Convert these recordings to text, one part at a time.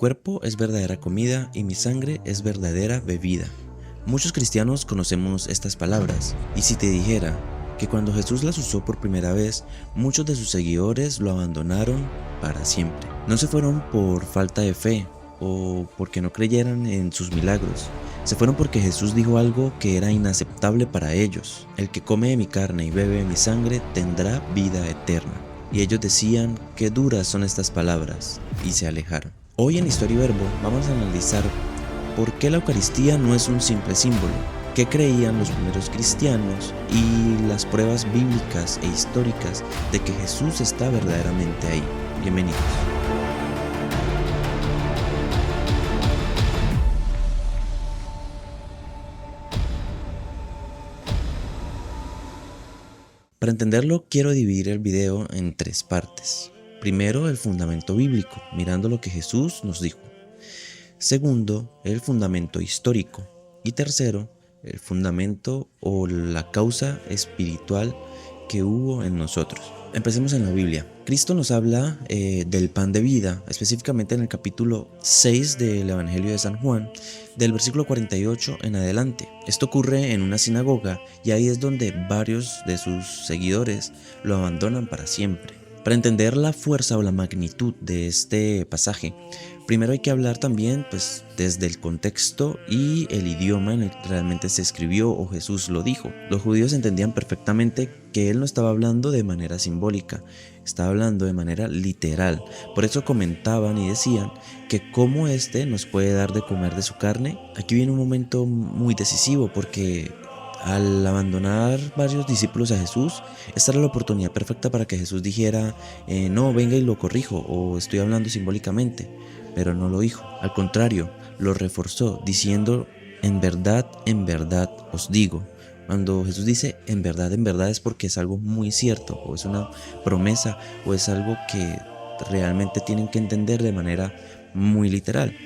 cuerpo es verdadera comida y mi sangre es verdadera bebida. Muchos cristianos conocemos estas palabras, y si te dijera que cuando Jesús las usó por primera vez, muchos de sus seguidores lo abandonaron para siempre. No se fueron por falta de fe o porque no creyeran en sus milagros. Se fueron porque Jesús dijo algo que era inaceptable para ellos. El que come de mi carne y bebe de mi sangre tendrá vida eterna. Y ellos decían, qué duras son estas palabras, y se alejaron. Hoy en Historia y Verbo vamos a analizar por qué la Eucaristía no es un simple símbolo, qué creían los primeros cristianos y las pruebas bíblicas e históricas de que Jesús está verdaderamente ahí. Bienvenidos. Para entenderlo, quiero dividir el video en tres partes. Primero, el fundamento bíblico, mirando lo que Jesús nos dijo. Segundo, el fundamento histórico. Y tercero, el fundamento o la causa espiritual que hubo en nosotros. Empecemos en la Biblia. Cristo nos habla del pan de vida, específicamente en el capítulo 6 del Evangelio de San Juan, del versículo 48 en adelante. Esto ocurre en una sinagoga y ahí es donde varios de sus seguidores lo abandonan para siempre. Para entender la fuerza o la magnitud de este pasaje, primero hay que hablar también desde el contexto y el idioma en el que realmente se escribió o Jesús lo dijo. Los judíos entendían perfectamente que él no estaba hablando de manera simbólica, estaba hablando de manera literal. Por eso comentaban y decían que cómo nos puede dar de comer de su carne. Aquí viene un momento muy decisivo porque al abandonar varios discípulos a Jesús, esta era la oportunidad perfecta para que Jesús dijera, no, venga y lo corrijo, o estoy hablando simbólicamente, pero no lo dijo. Al contrario, lo reforzó, diciendo, en verdad os digo. Cuando Jesús dice en verdad es porque es algo muy cierto, o es una promesa, o es algo que realmente tienen que entender de manera muy literal.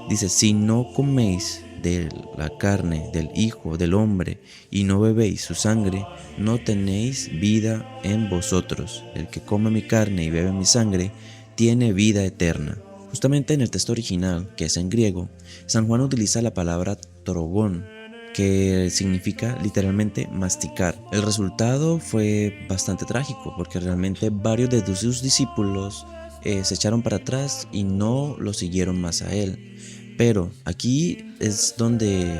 Dice, si no coméis de la carne del Hijo del Hombre y no bebéis su sangre, no tenéis vida en vosotros. El que come mi carne y bebe mi sangre, tiene vida eterna. Justamente en el texto original, que es en griego, San Juan utiliza la palabra trogón, que significa literalmente masticar. El resultado fue bastante trágico, porque realmente varios de sus discípulos se echaron para atrás y no lo siguieron más a él. Pero aquí es donde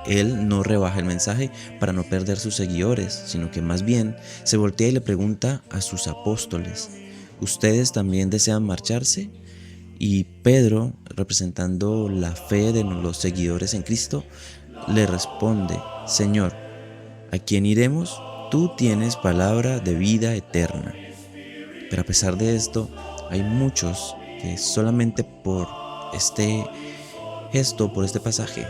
él no rebaja el mensaje para no perder sus seguidores, sino que más bien se voltea y le pregunta a sus apóstoles, ¿ustedes también desean marcharse? Y Pedro, representando la fe de los seguidores en Cristo, le responde, Señor, ¿a quién iremos? Tú tienes palabra de vida eterna. Pero a pesar de esto, hay muchos que solamente por este gesto, por este pasaje,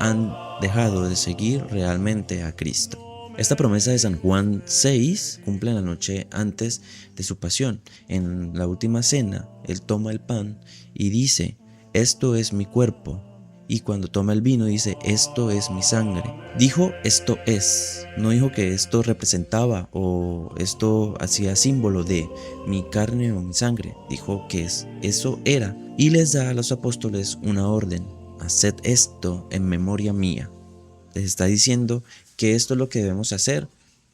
han dejado de seguir realmente a Cristo. Esta promesa de San Juan 6 cumple en la noche antes de su pasión. En la última cena, él toma el pan y dice, esto es mi cuerpo. Y cuando toma el vino dice, esto es mi sangre. Dijo, esto es. No dijo que esto representaba o esto hacía símbolo de mi carne o mi sangre. Dijo que eso era. Y les da a los apóstoles una orden. Haced esto en memoria mía. Les está diciendo que esto es lo que debemos hacer.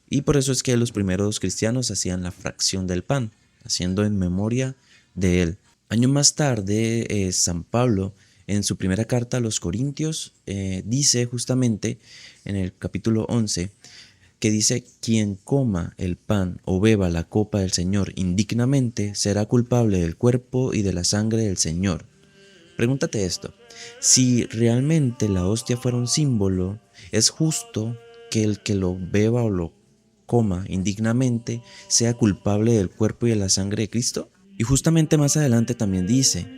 Y por eso es que los primeros cristianos hacían la fracción del pan, haciendo en memoria de él. Años más tarde, San Pablo, en su primera carta a los Corintios, dice justamente en el capítulo 11, que dice, quien coma el pan o beba la copa del Señor indignamente, será culpable del cuerpo y de la sangre del Señor. Pregúntate esto, si realmente la hostia fuera un símbolo, ¿es justo que el que lo beba o lo coma indignamente sea culpable del cuerpo y de la sangre de Cristo? Y justamente más adelante también dice,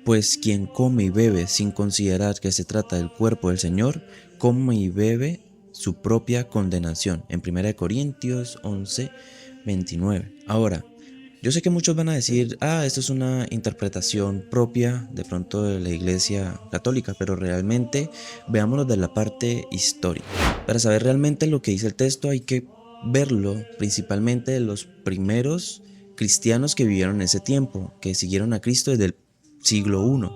pues quien come y bebe sin considerar que se trata del cuerpo del Señor, come y bebe su propia condenación. En 1 Corintios 11, 29. Ahora, yo sé que muchos van a decir, esto es una interpretación propia de pronto de la Iglesia Católica, pero realmente veámoslo de la parte histórica. Para saber realmente lo que dice el texto hay que verlo principalmente de los primeros cristianos que vivieron en ese tiempo, que siguieron a Cristo desde siglo I.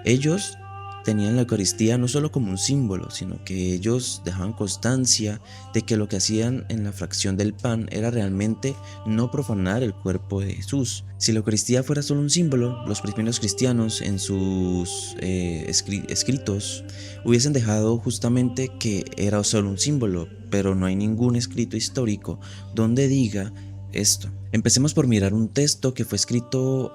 Ellos tenían la Eucaristía no solo como un símbolo, sino que ellos dejaban constancia de que lo que hacían en la fracción del pan era realmente no profanar el cuerpo de Jesús. Si la Eucaristía fuera solo un símbolo, los primeros cristianos en sus escritos hubiesen dejado justamente que era solo un símbolo, pero no hay ningún escrito histórico donde diga esto. Empecemos por mirar un texto que fue escrito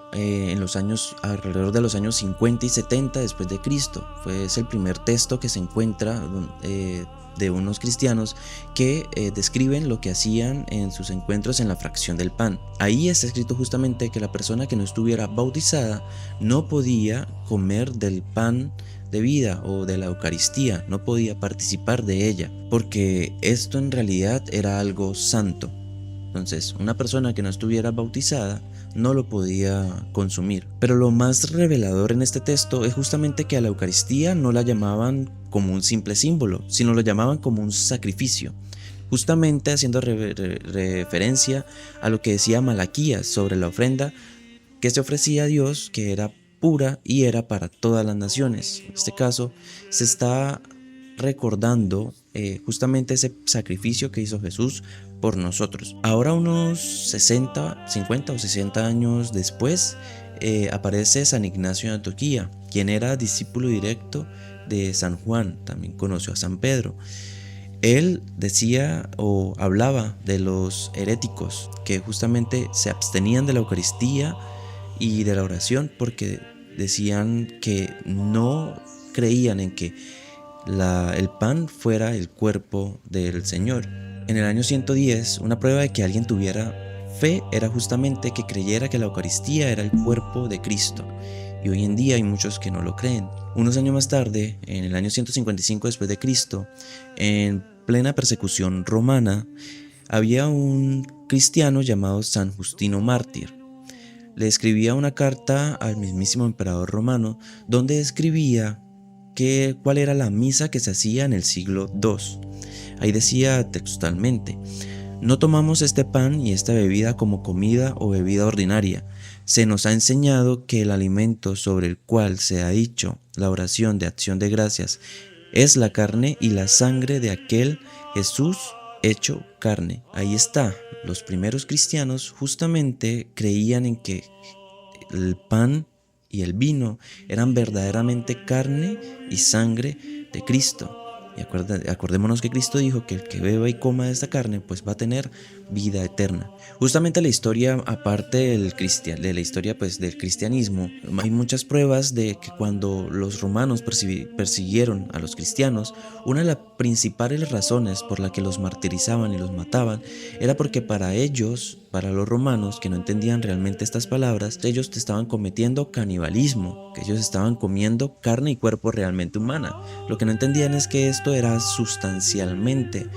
alrededor de los años 50 y 70 después de Cristo. Es el primer texto que se encuentra de unos cristianos que describen lo que hacían en sus encuentros en la fracción del pan. Ahí está escrito justamente que la persona que no estuviera bautizada no podía comer del pan de vida o de la Eucaristía, no podía participar de ella, porque esto en realidad era algo santo. Entonces, una persona que no estuviera bautizada no lo podía consumir. Pero lo más revelador en este texto es justamente que a la Eucaristía no la llamaban como un simple símbolo, sino lo llamaban como un sacrificio, justamente haciendo referencia a lo que decía Malaquías sobre la ofrenda que se ofrecía a Dios, que era pura y era para todas las naciones. En este caso, se está recordando justamente ese sacrificio que hizo Jesús por nosotros. Ahora unos 50 o 60 años después aparece San Ignacio de Antioquía, quien era discípulo directo de San Juan, también conoció a San Pedro. Él decía o hablaba de los heréticos que justamente se abstenían de la Eucaristía y de la oración porque decían que no creían en que el pan fuera el cuerpo del Señor. En el año 110, una prueba de que alguien tuviera fe era justamente que creyera que la Eucaristía era el cuerpo de Cristo. Y hoy en día hay muchos que no lo creen. Unos años más tarde, en el año 155 después de Cristo, en plena persecución romana, había un cristiano llamado San Justino Mártir. Le escribía una carta al mismísimo emperador romano donde escribía cuál era la misa que se hacía en el siglo II. Ahí decía textualmente: no tomamos este pan y esta bebida como comida o bebida ordinaria. Se nos ha enseñado que el alimento sobre el cual se ha dicho la oración de acción de gracias es la carne y la sangre de aquel Jesús hecho carne. Ahí está, los primeros cristianos justamente creían en que el pan y el vino eran verdaderamente carne y sangre de Cristo. Y acordémonos que Cristo dijo que el que beba y coma de esta carne pues va a tener vida eterna. Justamente la historia, aparte de la historia pues del cristianismo, hay muchas pruebas de que cuando los romanos persiguieron a los cristianos, una de las principales razones por la que los martirizaban y los mataban era porque para ellos, para los romanos que no entendían realmente estas palabras, ellos estaban cometiendo canibalismo, que ellos estaban comiendo carne y cuerpo realmente humana. Lo que no entendían es que esto era sustancialmente.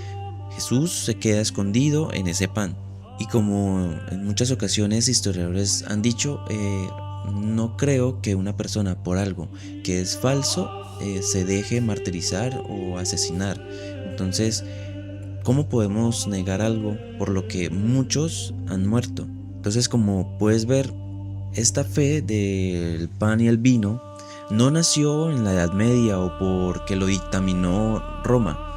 Jesús se queda escondido en ese pan. Y como en muchas ocasiones historiadores han dicho, no creo que una persona por algo que es falso se deje martirizar o asesinar. Entonces, ¿cómo podemos negar algo por lo que muchos han muerto? Entonces, como puedes ver, esta fe del pan y el vino no nació en la Edad Media o porque lo dictaminó Roma.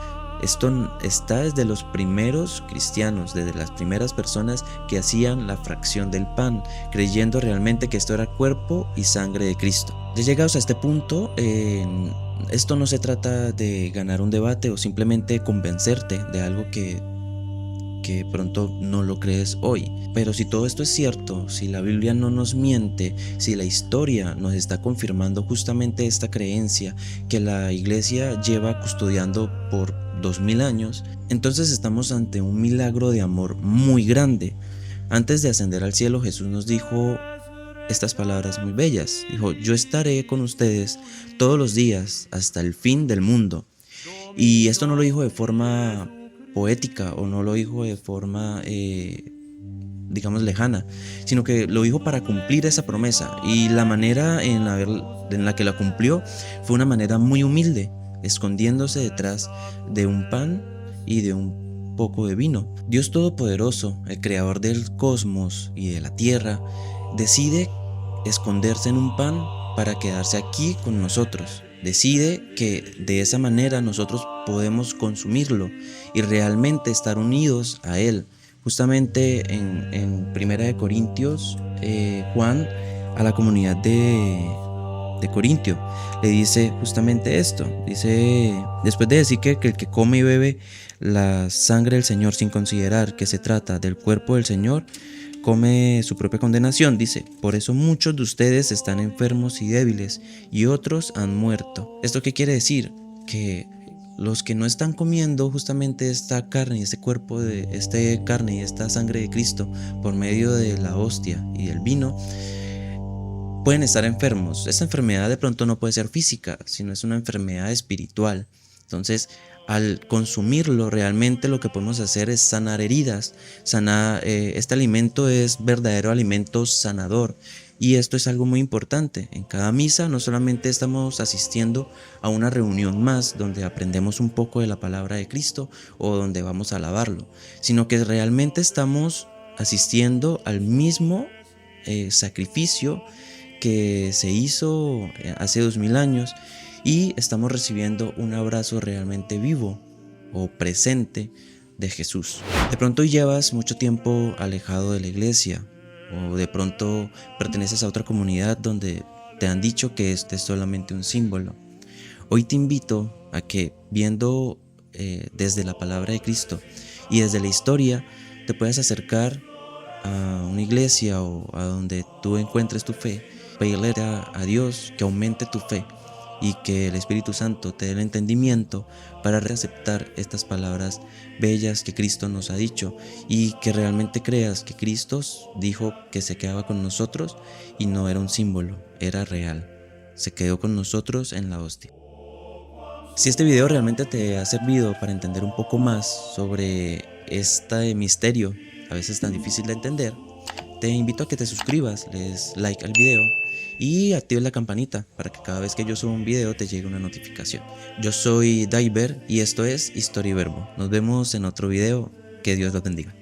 Esto está desde los primeros cristianos, desde las primeras personas que hacían la fracción del pan, creyendo realmente que esto era cuerpo y sangre de Cristo. Ya llegados a este punto, esto no se trata de ganar un debate o simplemente convencerte de algo que pronto no lo crees hoy. Pero si todo esto es cierto, si la Biblia no nos miente, si la historia nos está confirmando justamente esta creencia que la iglesia lleva custodiando por 2000 años, entonces estamos ante un milagro de amor muy grande. Antes de ascender al cielo, Jesús nos dijo estas palabras muy bellas. Dijo: yo estaré con ustedes todos los días hasta el fin del mundo. Y esto no lo dijo de forma poética o no lo dijo de forma digamos lejana, sino que lo dijo para cumplir esa promesa, y la manera en la que la cumplió fue una manera muy humilde, escondiéndose detrás de un pan y de un poco de vino. Dios Todopoderoso, el creador del cosmos y de la tierra, decide esconderse en un pan para quedarse aquí con nosotros. Decide que de esa manera nosotros podemos consumirlo y realmente estar unidos a Él. Justamente en Primera de Corintios, Juan a la comunidad de Corintio le dice justamente esto. Dice, después de decir que el que come y bebe la sangre del Señor sin considerar que se trata del cuerpo del Señor, come su propia condenación. Dice, por eso muchos de ustedes están enfermos y débiles y otros han muerto. ¿Esto qué quiere decir? Que los que no están comiendo justamente esta carne y este cuerpo de este carne y esta sangre de Cristo por medio de la hostia y del vino, pueden estar enfermos. Esta enfermedad de pronto no puede ser física, sino es una enfermedad espiritual. Entonces, al consumirlo, realmente lo que podemos hacer es sanar heridas. Este alimento es verdadero alimento sanador. Y esto es algo muy importante. En cada misa no solamente estamos asistiendo a una reunión más donde aprendemos un poco de la palabra de Cristo o donde vamos a alabarlo, sino que realmente estamos asistiendo al mismo sacrificio que se hizo hace 2000 años y estamos recibiendo un abrazo realmente vivo o presente de Jesús. De pronto llevas mucho tiempo alejado de la iglesia o de pronto perteneces a otra comunidad donde te han dicho que este es solamente un símbolo. Hoy te invito a que viendo desde la palabra de Cristo y desde la historia te puedas acercar a una iglesia o a donde tú encuentres tu fe, pedirle a Dios que aumente tu fe y que el Espíritu Santo te dé el entendimiento para aceptar estas palabras bellas que Cristo nos ha dicho y que realmente creas que Cristo dijo que se quedaba con nosotros y no era un símbolo, era real. Se quedó con nosotros en la hostia. Si este video realmente te ha servido para entender un poco más sobre este misterio, a veces tan difícil de entender, te invito a que te suscribas, le des like al video y actives la campanita para que cada vez que yo suba un video te llegue una notificación. Yo soy Diver y esto es Historia y Verbo. Nos vemos en otro video. Que Dios los bendiga.